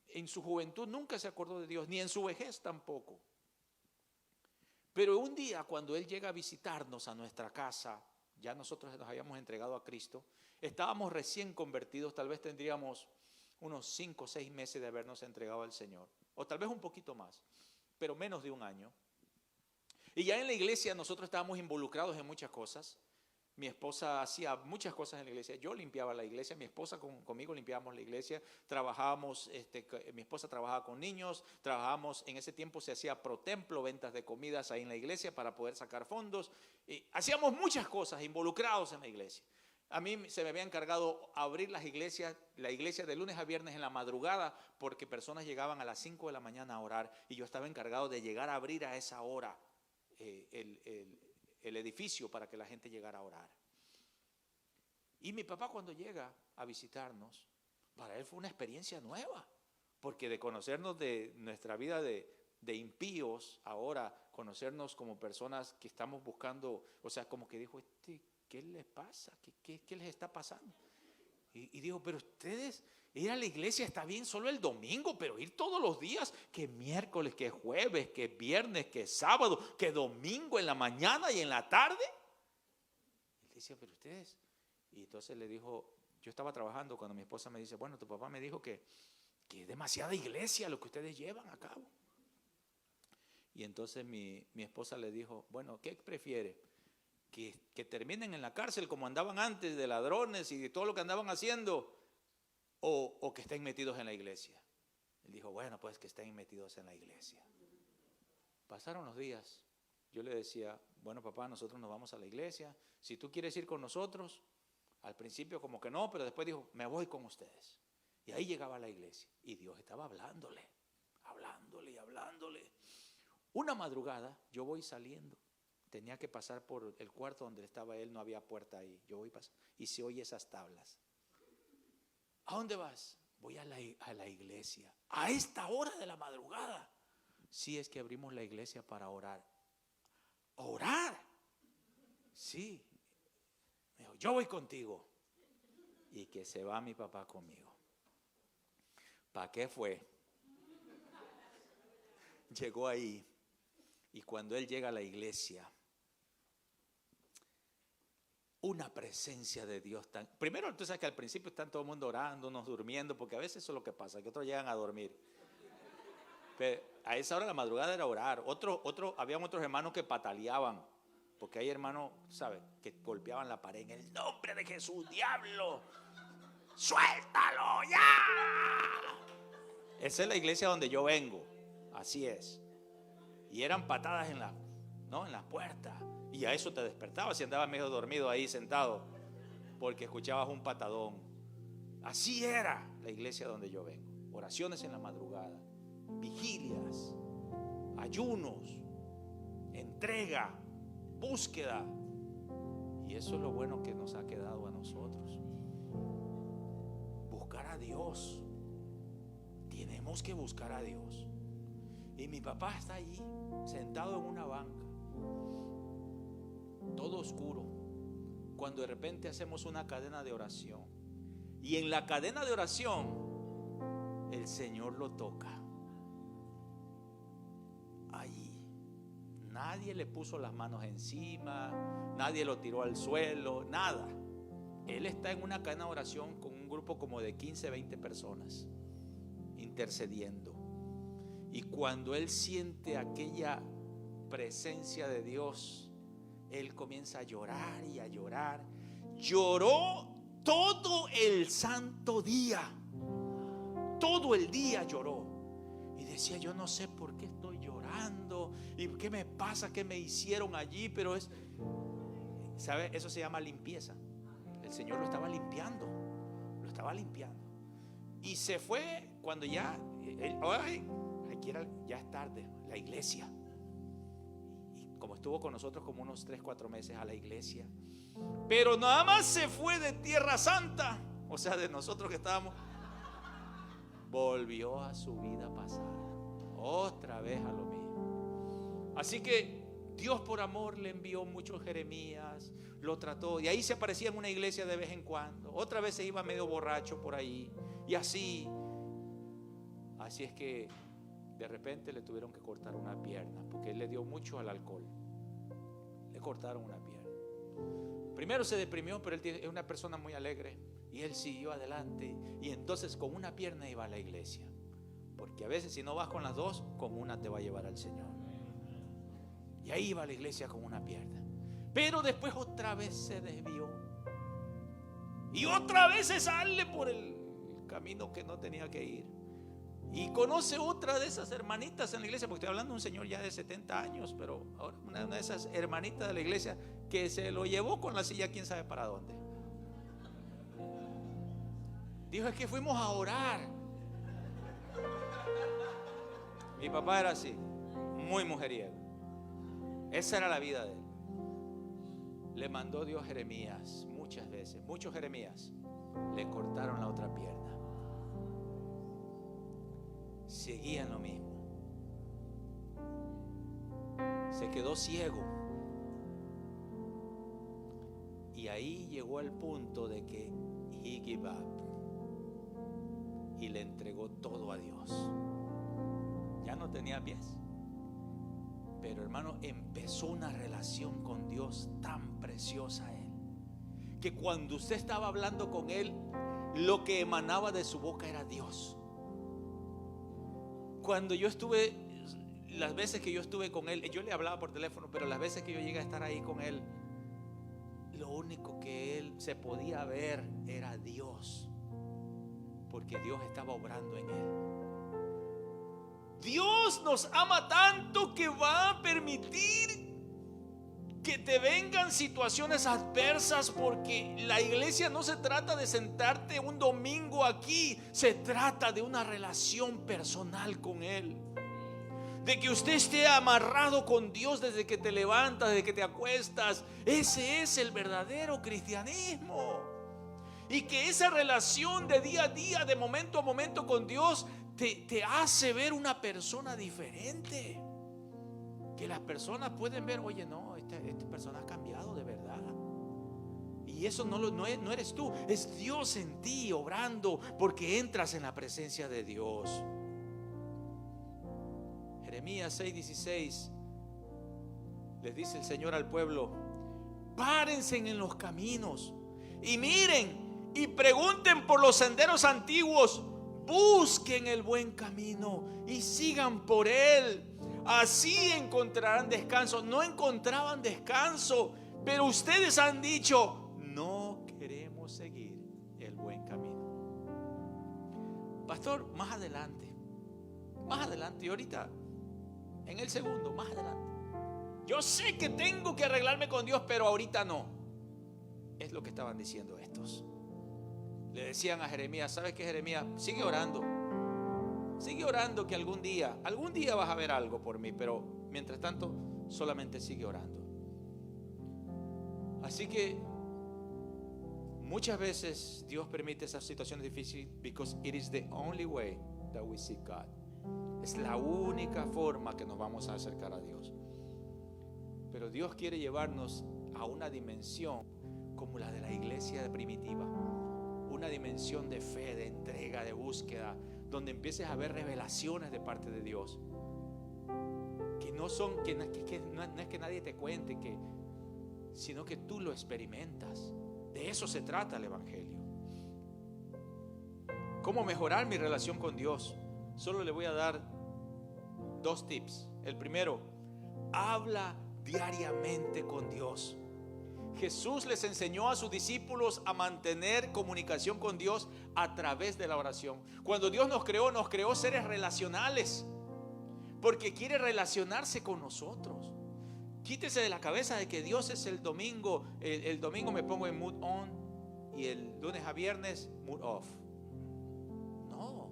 en su juventud nunca se acordó de Dios, ni en su vejez tampoco. Pero un día cuando él llega a visitarnos a nuestra casa, ya nosotros nos habíamos entregado a Cristo, estábamos recién convertidos, tal vez tendríamos unos 5 o 6 meses de habernos entregado al Señor, o tal vez un poquito más, pero menos de un año. Y ya en la iglesia nosotros estábamos involucrados en muchas cosas. Mi esposa hacía muchas cosas en la iglesia. Yo limpiaba la iglesia, mi esposa conmigo limpiábamos la iglesia. Trabajábamos, mi esposa trabajaba con niños, trabajábamos, en ese tiempo se hacía pro templo, ventas de comidas ahí en la iglesia para poder sacar fondos. Y hacíamos muchas cosas involucrados en la iglesia. A mí se me había encargado abrir la iglesia de lunes a viernes en la madrugada, porque personas llegaban a las 5 de la mañana a orar y yo estaba encargado de llegar a abrir a esa hora el edificio para que la gente llegara a orar. Y mi papá cuando llega a visitarnos, para él fue una experiencia nueva, porque de conocernos de nuestra vida de impíos, ahora conocernos como personas que estamos buscando, o sea, como que dijo, ¿qué les pasa? ¿Qué les está pasando? Y digo, pero ustedes, ir a la iglesia está bien solo el domingo, pero ir todos los días, que miércoles, que jueves, que viernes, que sábado, que domingo en la mañana y en la tarde. Él decía, pero ustedes. Y entonces le dijo, yo estaba trabajando cuando mi esposa me dice, bueno, tu papá me dijo que es demasiada iglesia lo que ustedes llevan a cabo. Y entonces mi esposa le dijo, bueno, ¿qué prefiere? Que terminen en la cárcel como andaban antes, de ladrones y de todo lo que andaban haciendo, o que estén metidos en la iglesia. Él dijo, bueno, pues que estén metidos en la iglesia. Pasaron los días, yo le decía, bueno papá, nosotros nos vamos a la iglesia, si tú quieres ir con nosotros. Al principio como que no, pero después dijo, me voy con ustedes. Y ahí llegaba a la iglesia y Dios estaba hablándole. Una madrugada yo voy saliendo. Tenía que pasar por el cuarto donde estaba él, no había puerta ahí. Yo voy pasando y se oye esas tablas. ¿A dónde vas? Voy a la iglesia. ¿A esta hora de la madrugada? Sí, es que abrimos la iglesia para orar. ¿Orar? Sí. Me dijo, yo voy contigo. Y que se va mi papá conmigo. ¿Para qué fue? Llegó ahí. Y cuando él llega a la iglesia, una presencia de Dios tan... Primero, tú sabes que al principio están todo el mundo orando, unos durmiendo, porque a veces eso es lo que pasa, que otros llegan a dormir. Pero a esa hora de la madrugada era orar. Habían otros hermanos que pataleaban, porque hay hermanos, ¿sabes?, que golpeaban la pared. En el nombre de Jesús, diablo, suéltalo ya. Esa es la iglesia donde yo vengo, así es. Y eran patadas en las puertas. Y a eso te despertabas si andabas medio dormido ahí sentado, porque escuchabas un patadón. Así era la iglesia donde yo vengo. Oraciones en la madrugada, vigilias, ayunos, entrega, búsqueda. Y eso es lo bueno que nos ha quedado a nosotros. Buscar a Dios. Tenemos que buscar a Dios. Y mi papá está allí, sentado en una banca, todo oscuro, cuando de repente hacemos una cadena de oración. Y en la cadena de oración, el Señor lo toca. Allí. Nadie le puso las manos encima, nadie lo tiró al suelo, nada. Él está en una cadena de oración con un grupo como de 15, 20 personas, intercediendo. Y cuando él siente aquella presencia de Dios, él comienza a llorar y a llorar. Lloró todo el santo día. Todo el día lloró. Y decía, yo no sé por qué estoy llorando. ¿Y qué me pasa? ¿Qué me hicieron allí? Pero es, ¿sabe? Eso se llama limpieza. El Señor lo estaba limpiando. Lo estaba limpiando. Y se fue cuando ya... quiera, ya es tarde, la iglesia. Y como estuvo con nosotros como unos 3-4 meses a la iglesia, pero nada más se fue de Tierra Santa, o sea, de nosotros que estábamos, volvió a su vida pasada, otra vez a lo mismo. Así que Dios por amor le envió muchos Jeremías, lo trató, y ahí se aparecía en una iglesia de vez en cuando, otra vez se iba medio borracho por ahí, y así es que de repente le tuvieron que cortar una pierna, porque él le dio mucho al alcohol, le cortaron una pierna. Primero se deprimió, pero él es una persona muy alegre, y él siguió adelante, y entonces con una pierna iba a la iglesia, porque a veces si no vas con las dos, con una te va a llevar al Señor. Y ahí iba a la iglesia con una pierna, pero después otra vez se desvió, y otra vez se sale por el camino que no tenía que ir, y conoce otra de esas hermanitas en la iglesia, porque estoy hablando de un señor ya de 70 años, pero ahora una de esas hermanitas de la iglesia que se lo llevó con la silla quién sabe para dónde. Dijo: es que fuimos a orar. Mi papá era así, muy mujeriego. Esa era la vida de él. Le mandó Dios Jeremías muchas veces, muchos Jeremías. Le cortaron la otra pierna. Seguían lo mismo. Se quedó ciego. Y ahí llegó el punto de que he gave up y le entregó todo a Dios. Ya no tenía pies, pero hermano, empezó una relación con Dios tan preciosa a él, que cuando usted estaba hablando con él, lo que emanaba de su boca era Dios. Cuando yo estuve, las veces que yo estuve con él, yo le hablaba por teléfono, pero las veces que yo llegué a estar ahí con él, lo único que él se podía ver era Dios, porque Dios estaba obrando en él. Dios nos ama tanto que va a permitir que te vengan situaciones adversas, porque la iglesia no se trata de sentarte un domingo aquí, se trata de una relación personal con Él, de que usted esté amarrado con Dios desde que te levantas, desde que te acuestas. Ese es el verdadero cristianismo, y que esa relación de día a día, de momento a momento con Dios, te hace ver una persona diferente, que las personas pueden ver: oye, no, esta persona ha cambiado de verdad. Y eso no eres tú, es Dios en ti obrando, porque entras en la presencia de Dios. Jeremías 6:16 les dice el Señor al pueblo: párense en los caminos y miren y pregunten por los senderos antiguos, busquen el buen camino y sigan por él. Así encontrarán descanso. No encontraban descanso, pero ustedes han dicho: no queremos seguir el buen camino. Pastor, más adelante, y ahorita en el segundo, más adelante. Yo sé que tengo que arreglarme con Dios, pero ahorita no. Es lo que estaban diciendo estos. Le decían a Jeremías: ¿sabes qué, Jeremías? Sigue orando que algún día vas a ver algo por mí, pero mientras tanto solamente sigue orando. Así que muchas veces Dios permite esas situaciones difíciles because it is the only way that we seek God. Es la única forma que nos vamos a acercar a Dios. Pero Dios quiere llevarnos a una dimensión como la de la iglesia primitiva, una dimensión de fe, de entrega, de búsqueda, donde empieces a ver revelaciones de parte de Dios, que no es que nadie te cuente, sino que tú lo experimentas. De eso se trata el evangelio. ¿Cómo mejorar mi relación con Dios? Solo le voy a dar 2 tips. El primero: habla diariamente con Dios. Jesús les enseñó a sus discípulos a mantener comunicación con Dios a través de la oración. Cuando Dios nos creó seres relacionales, porque quiere relacionarse con nosotros. Quítese de la cabeza de que Dios es el domingo. El domingo me pongo en mood on y el lunes a viernes mood off. No,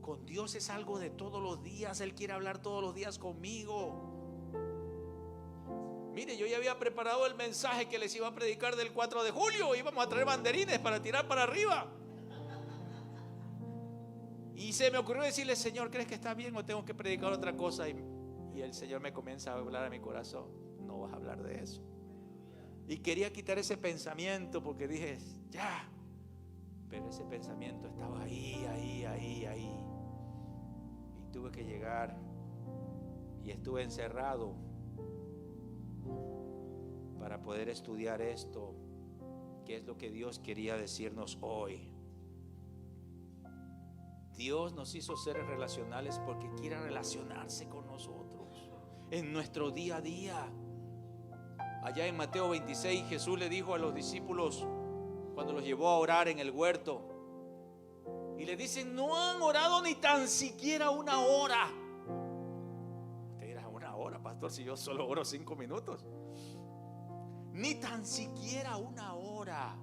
Con Dios es algo de todos los días. Él quiere hablar todos los días conmigo. Mire, yo ya había preparado el mensaje que les iba a predicar del 4 de julio. Íbamos a traer banderines para tirar para arriba. Y se me ocurrió decirle: Señor, ¿crees que está bien o tengo que predicar otra cosa? Y el Señor me comienza a hablar a mi corazón: no vas a hablar de eso. Y quería quitar ese pensamiento porque dije: ya. Pero ese pensamiento estaba ahí. Y tuve que llegar. Y estuve encerrado para poder estudiar esto, que es lo que Dios quería decirnos hoy. Dios nos hizo seres relacionales porque quiere relacionarse con nosotros en nuestro día a día. Allá en Mateo 26, Jesús le dijo a los discípulos cuando los llevó a orar en el huerto, y le dicen: no han orado ni tan siquiera una hora. Usted dirá: una hora, pastor, si yo solo oro 5 minutos. Ni tan siquiera una hora.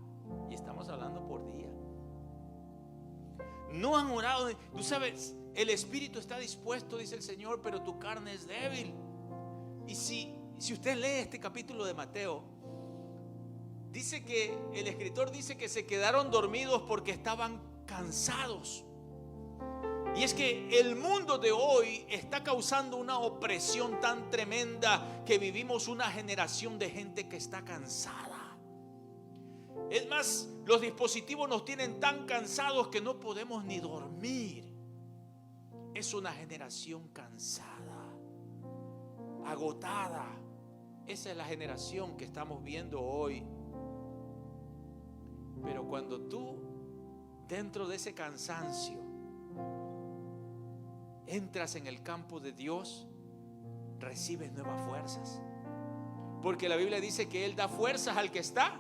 Y estamos hablando por día. No han orado. Tú sabes, el espíritu está dispuesto, dice el Señor, pero tu carne es débil. Y si usted lee este capítulo de Mateo, dice que el escritor dice que se quedaron dormidos porque estaban cansados. Y es que el mundo de hoy está causando una opresión tan tremenda que vivimos una generación de gente que está cansada. Es más, los dispositivos nos tienen tan cansados que no podemos ni dormir. Es una generación cansada, agotada. Esa es la generación que estamos viendo hoy. Pero cuando tú, dentro de ese cansancio, entras en el campo de Dios, recibes nuevas fuerzas. Porque la Biblia dice que Él da fuerzas al que está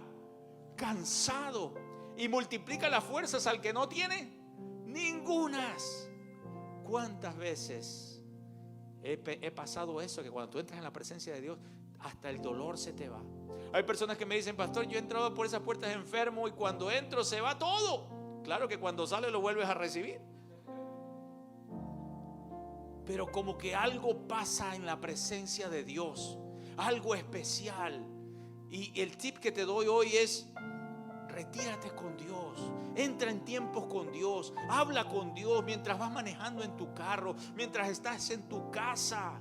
cansado y multiplica las fuerzas al que no tiene ningunas. ¿Cuántas veces he pasado eso? Que cuando tú entras en la presencia de Dios, hasta el dolor se te va. Hay personas que me dicen: pastor, yo he entrado por esas puertas enfermo y cuando entro se va todo. Claro que cuando sale lo vuelves a recibir. Pero como que algo pasa en la presencia de Dios, algo especial. Y el tip que te doy hoy es: retírate con Dios, entra en tiempos con Dios, habla con Dios mientras vas manejando en tu carro, mientras estás en tu casa.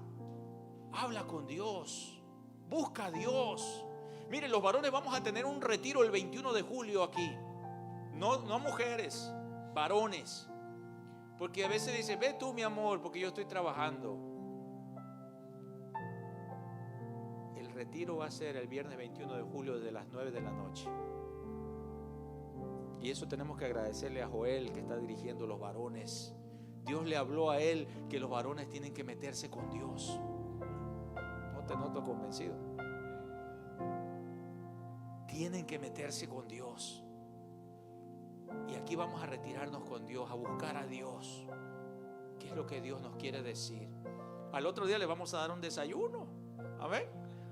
Habla con Dios, busca a Dios. Miren, los varones vamos a tener un retiro el 21 de julio aquí. No mujeres, varones. Porque a veces dice: ve tú, mi amor, porque yo estoy trabajando. El retiro va a ser el viernes 21 de julio desde las 9 de la noche. Y eso tenemos que agradecerle a Joel, que está dirigiendo los varones. Dios le habló a él que los varones tienen que meterse con Dios. No te noto convencido. Tienen que meterse con Dios. Y aquí vamos a retirarnos con Dios, a buscar a Dios. ¿Qué es lo que Dios nos quiere decir? Al otro día le vamos a dar un desayuno. Amén.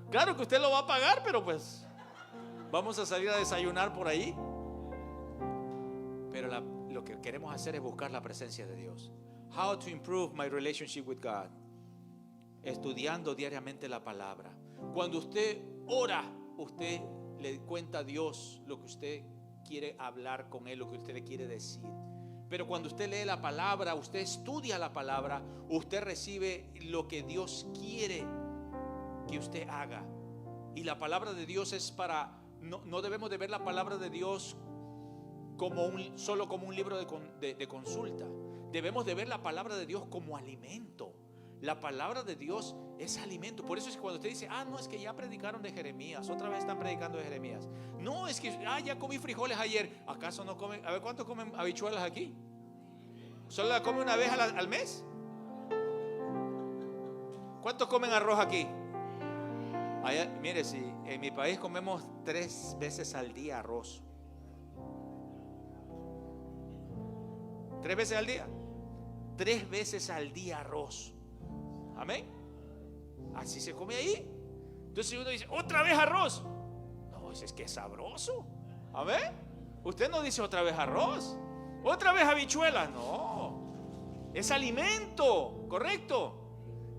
Claro que usted lo va a pagar, pero pues vamos a salir a desayunar por ahí. Pero lo que queremos hacer es buscar la presencia de Dios. How to improve my relationship with God. Estudiando diariamente la palabra. Cuando usted ora, usted le cuenta a Dios lo que usted quiere hablar con Él, lo que usted le quiere decir. Pero cuando usted lee la palabra, usted estudia la palabra, usted recibe lo que Dios quiere que usted haga. Y la palabra de Dios es para, no debemos de ver la palabra de Dios solo como un libro de consulta. Debemos de ver la palabra de Dios como alimento. La palabra de Dios es alimento. Por eso es que cuando usted dice: no, es que ya predicaron de Jeremías, otra vez están predicando de Jeremías. No, es que ya comí frijoles ayer. ¿Acaso no comen? A ver, ¿cuántos comen habichuelas aquí? ¿Solo la comen una vez al mes? ¿Cuántos comen arroz aquí? Allá, mire, si en mi país comemos 3 veces al día arroz. 3 veces al día. 3 veces al día arroz. Amén. Así se come ahí. Entonces uno dice: ¿otra vez arroz? No, es que es sabroso. Amén. Usted no dice: otra vez arroz, otra vez habichuelas. No. Es alimento, ¿correcto?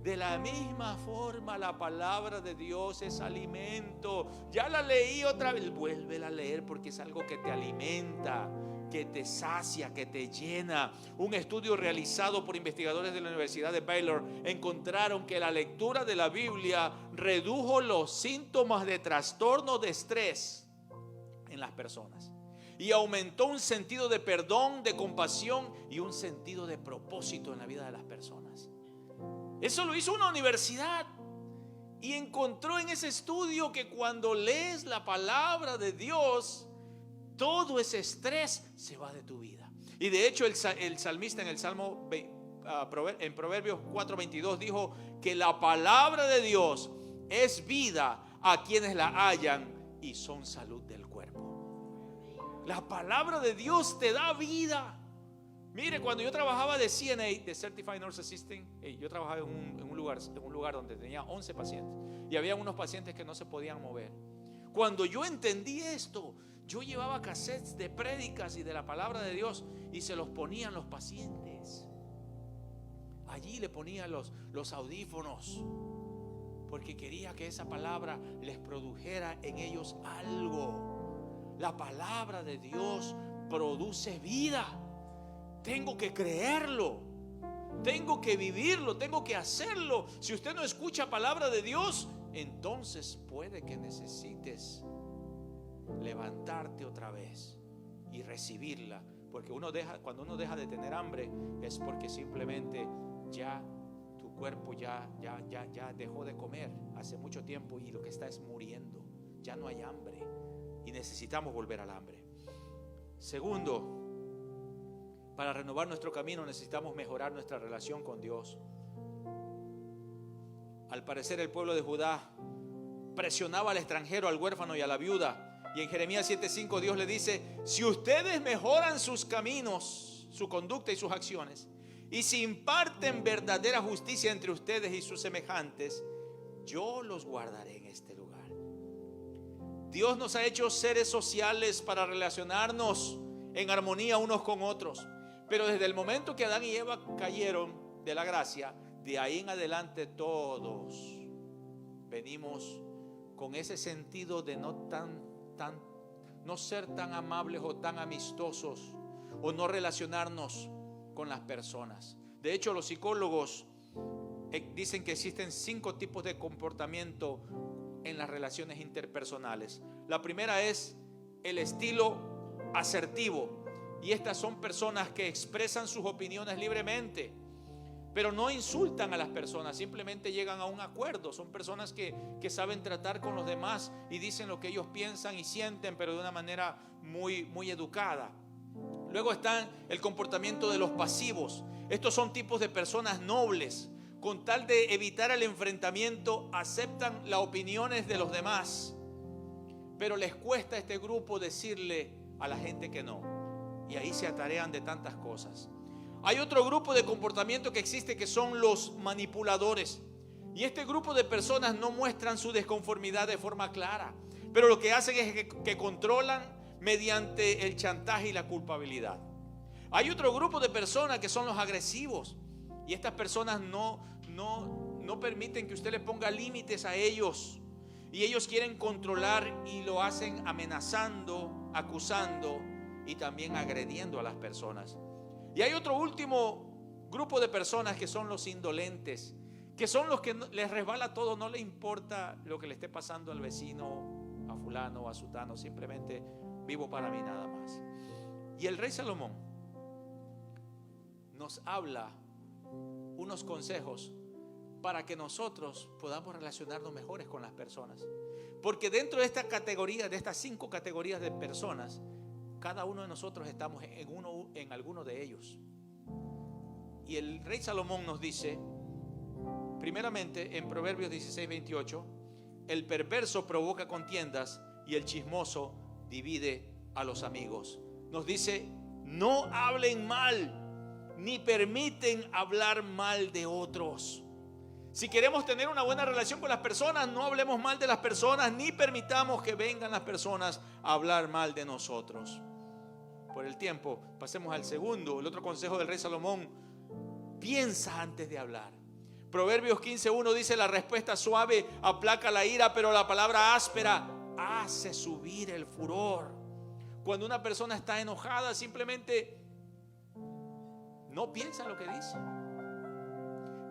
De la misma forma la palabra de Dios es alimento. Ya la leí otra vez, vuélvela a leer porque es algo que te alimenta, que te sacia, que te llena. Un estudio realizado por investigadores de la Universidad de Baylor encontraron que la lectura de la Biblia redujo los síntomas de trastorno de estrés en las personas y aumentó un sentido de perdón, de compasión y un sentido de propósito en la vida de las personas. Eso lo hizo una universidad y encontró en ese estudio que cuando lees la palabra de Dios, todo ese estrés se va de tu vida. Y de hecho el salmista en el Salmo en Proverbios 4:22 dijo que la palabra de Dios es vida a quienes la hallan y son salud del cuerpo. La palabra de Dios te da vida. Mire, cuando yo trabajaba de CNA, de Certified Nurse Assistant, yo trabajaba en un lugar donde tenía 11 pacientes y había unos pacientes que no se podían mover. Cuando yo entendí esto, yo llevaba cassettes de prédicas y de la palabra de Dios y se los ponían los pacientes. Allí le ponía los audífonos porque quería que esa palabra les produjera en ellos algo. La palabra de Dios produce vida. Tengo que creerlo, tengo que vivirlo, tengo que hacerlo. Si usted no escucha palabra de Dios, entonces puede que necesites levantarte otra vez y recibirla, porque cuando uno deja de tener hambre es porque simplemente ya tu cuerpo ya dejó de comer hace mucho tiempo y lo que está es muriendo. Ya no hay hambre y necesitamos volver al hambre. Segundo, para renovar nuestro camino necesitamos mejorar nuestra relación con Dios. Al parecer el pueblo de Judá presionaba al extranjero, al huérfano y a la viuda. Y en Jeremías 7:5 Dios le dice: si ustedes mejoran sus caminos, su conducta y sus acciones, y si imparten verdadera justicia entre ustedes y sus semejantes, yo los guardaré en este lugar. Dios nos ha hecho seres sociales para relacionarnos en armonía unos con otros. Pero desde el momento que Adán y Eva cayeron de la gracia, de ahí en adelante todos venimos con ese sentido de no ser tan amables o tan amistosos o no relacionarnos con las personas. De hecho, los psicólogos dicen que existen 5 tipos de comportamiento en las relaciones interpersonales. La primera es el estilo asertivo. Y estas son personas que expresan sus opiniones libremente, pero no insultan a las personas, simplemente llegan a un acuerdo. Son personas que saben tratar con los demás y dicen lo que ellos piensan y sienten, pero de una manera muy educada. Luego está el comportamiento de los pasivos. Estos son tipos de personas nobles. Con tal de evitar el enfrentamiento, aceptan las opiniones de los demás, pero les cuesta a este grupo decirle a la gente que no. Y ahí se atarean de tantas cosas. Hay otro grupo de comportamiento que existe, que son los manipuladores. Y este grupo de personas no muestran su desconformidad de forma clara, pero lo que hacen es que controlan mediante el chantaje y la culpabilidad. Hay otro grupo de personas que son los agresivos. Y estas personas no permiten que usted le ponga límites a ellos. Y ellos quieren controlar y lo hacen amenazando, acusando y también agrediendo a las personas. Y hay otro último grupo de personas que son los indolentes, que son los que les resbala todo, no le importa lo que le esté pasando al vecino, a fulano o a sutano, simplemente vivo para mí nada más. Y el rey Salomón nos habla unos consejos para que nosotros podamos relacionarnos mejores con las personas. Porque dentro de esta categoría, de estas 5 categorías de personas, cada uno de nosotros estamos en alguno de ellos. Y el rey Salomón nos dice, primeramente en Proverbios 16:28, el perverso provoca contiendas y el chismoso divide a los amigos. Nos dice, no hablen mal, ni permiten hablar mal de otros. Si queremos tener una buena relación con las personas, no hablemos mal de las personas, ni permitamos que vengan las personas a hablar mal de nosotros. Por el tiempo, pasemos al segundo. El otro consejo del rey Salomón Piensa antes de hablar. Proverbios 15:1 dice: la respuesta suave aplaca la ira, pero la palabra áspera hace subir el furor. Cuando una persona está enojada, simplemente no piensa lo que dice.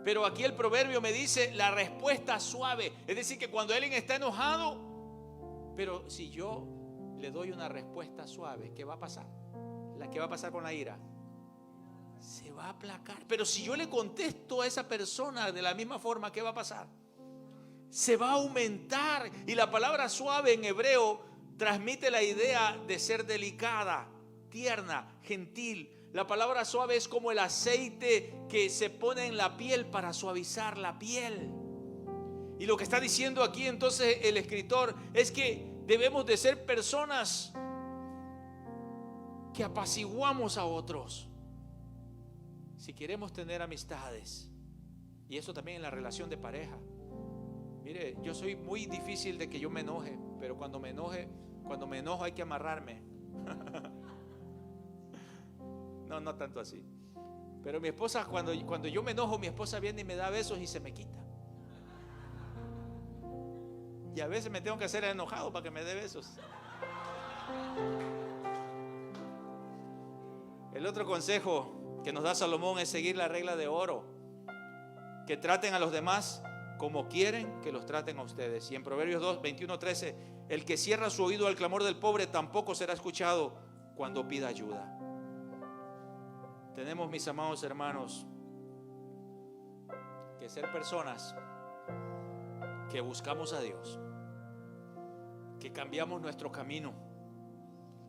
Pero aquí el proverbio me dice la respuesta suave. Es decir, que cuando alguien está enojado, pero si yo le doy una respuesta suave, ¿qué va a pasar? ¿Qué va a pasar con la ira? Se va a aplacar. Pero si yo le contesto a esa persona de la misma forma, ¿qué va a pasar? Se va a aumentar. Y la palabra suave en hebreo transmite la idea de ser delicada, tierna, gentil. La palabra suave es como el aceite que se pone en la piel para suavizar la piel. Y lo que está diciendo aquí entonces el escritor es que debemos de ser personas que apaciguamos a otros. Si queremos tener amistades, y eso también en la relación de pareja. Mire, yo soy muy difícil de que yo me enoje, pero cuando me enojo hay que amarrarme. No tanto así. Pero mi esposa, cuando yo me enojo, mi esposa viene y me da besos y se me quita. Y a veces me tengo que hacer enojado para que me dé besos. El otro consejo que nos da Salomón es seguir la regla de oro: que traten a los demás como quieren que los traten a ustedes. Y en Proverbios 2:21-13, el que cierra su oído al clamor del pobre tampoco será escuchado cuando pida ayuda. Tenemos, mis amados hermanos, que ser personas que buscamos a Dios, que cambiamos nuestro camino.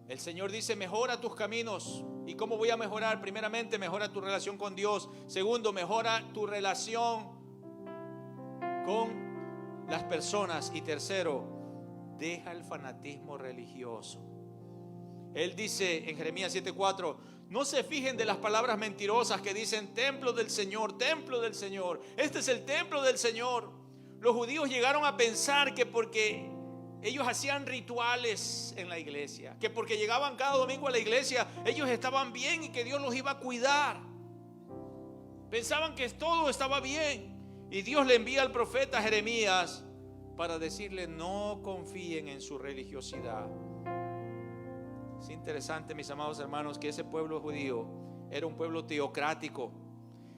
El Señor dice: mejora tus caminos. ¿Y cómo voy a mejorar? Primeramente, mejora tu relación con Dios. Segundo, mejora tu relación con las personas. Y tercero, deja el fanatismo religioso. Él dice en Jeremías 7:4: no se fijen de las palabras mentirosas que dicen templo del Señor, templo del Señor. Este es el templo del Señor. Los judíos llegaron a pensar que porque ellos hacían rituales en la iglesia, que porque llegaban cada domingo a la iglesia, ellos estaban bien y que Dios los iba a cuidar. Pensaban que todo estaba bien. Y Dios le envía al profeta Jeremías para decirle: no confíen en su religiosidad. Es interesante, mis amados hermanos, que ese pueblo judío era un pueblo teocrático.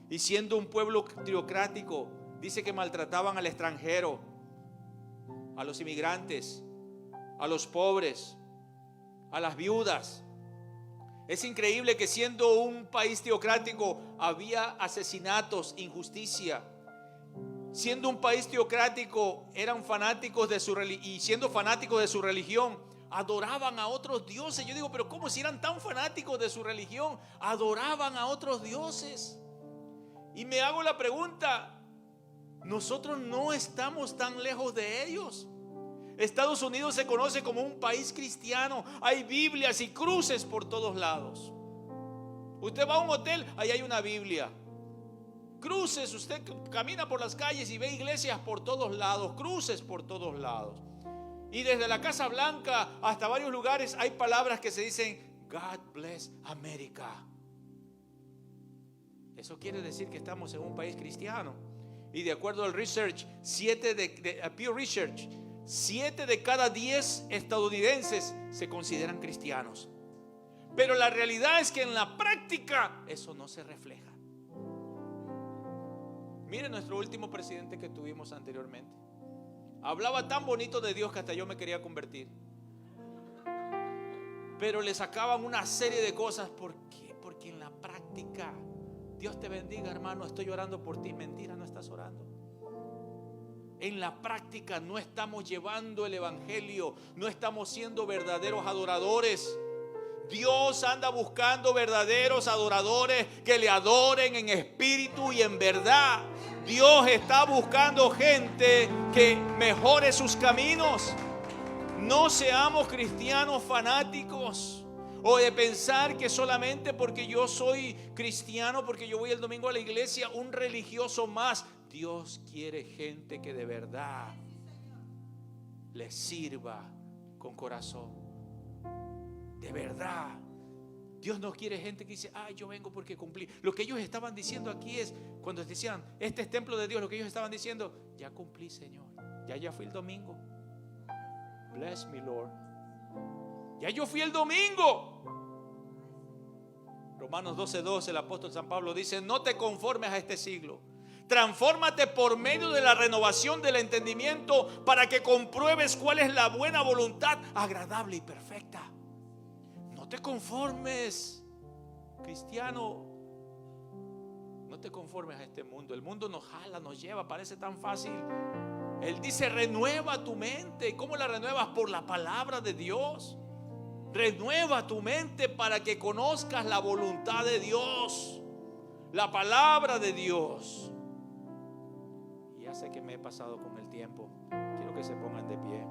Y siendo un pueblo teocrático, dice que maltrataban al extranjero, a los inmigrantes, a los pobres, a las viudas. Es increíble que siendo un país teocrático había asesinatos, injusticia. Siendo un país teocrático eran fanáticos de su religión, y siendo fanáticos de su religión adoraban a otros dioses. Yo digo, pero ¿cómo si eran tan fanáticos de su religión adoraban a otros dioses? Y me hago la pregunta: nosotros no estamos tan lejos de ellos. Estados Unidos se conoce como un país cristiano. Hay Biblias y cruces por todos lados. Usted va a un hotel, ahí hay una Biblia. Cruces, usted camina por las calles y ve iglesias por todos lados, cruces por todos lados. Y desde la Casa Blanca hasta varios lugares hay palabras que se dicen God bless America. Eso quiere decir que estamos en un país cristiano. Y de acuerdo al research, Pew Research, 7 de cada 10 estadounidenses se consideran cristianos. Pero la realidad es que en la práctica eso no se refleja. Miren nuestro último presidente que tuvimos anteriormente. Hablaba tan bonito de Dios que hasta yo me quería convertir. Pero le sacaban una serie de cosas. ¿Por qué? Porque en la práctica, Dios te bendiga, hermano, estoy orando por ti. Mentira, no estás orando. En la práctica no estamos llevando el evangelio, no estamos siendo verdaderos adoradores. Dios anda buscando verdaderos adoradores que le adoren en espíritu y en verdad. Dios está buscando gente que mejore sus caminos. No seamos cristianos fanáticos, o de pensar que solamente porque yo soy cristiano, porque yo voy el domingo a la iglesia, un religioso más. Dios quiere gente que de verdad le sirva con corazón. De verdad. Dios no quiere gente que dice, yo vengo porque cumplí. Lo que ellos estaban diciendo aquí es, cuando decían, este es templo de Dios, lo que ellos estaban diciendo, ya cumplí, Señor. Ya fui el domingo. Bless me, Lord. Ya yo fui el domingo. Romanos 12:2, el apóstol San Pablo dice, no te conformes a este siglo. Transfórmate por medio de la renovación del entendimiento para que compruebes cuál es la buena voluntad, agradable y perfecta. No te conformes, cristiano. No te conformes a este mundo. El mundo nos jala, nos lleva, parece tan fácil. Él dice, renueva tu mente. ¿Cómo la renuevas? Por la palabra de Dios. Renueva tu mente para que conozcas la voluntad de Dios, la palabra de Dios. Ya sé que me he pasado con el tiempo. Quiero que se pongan de pie.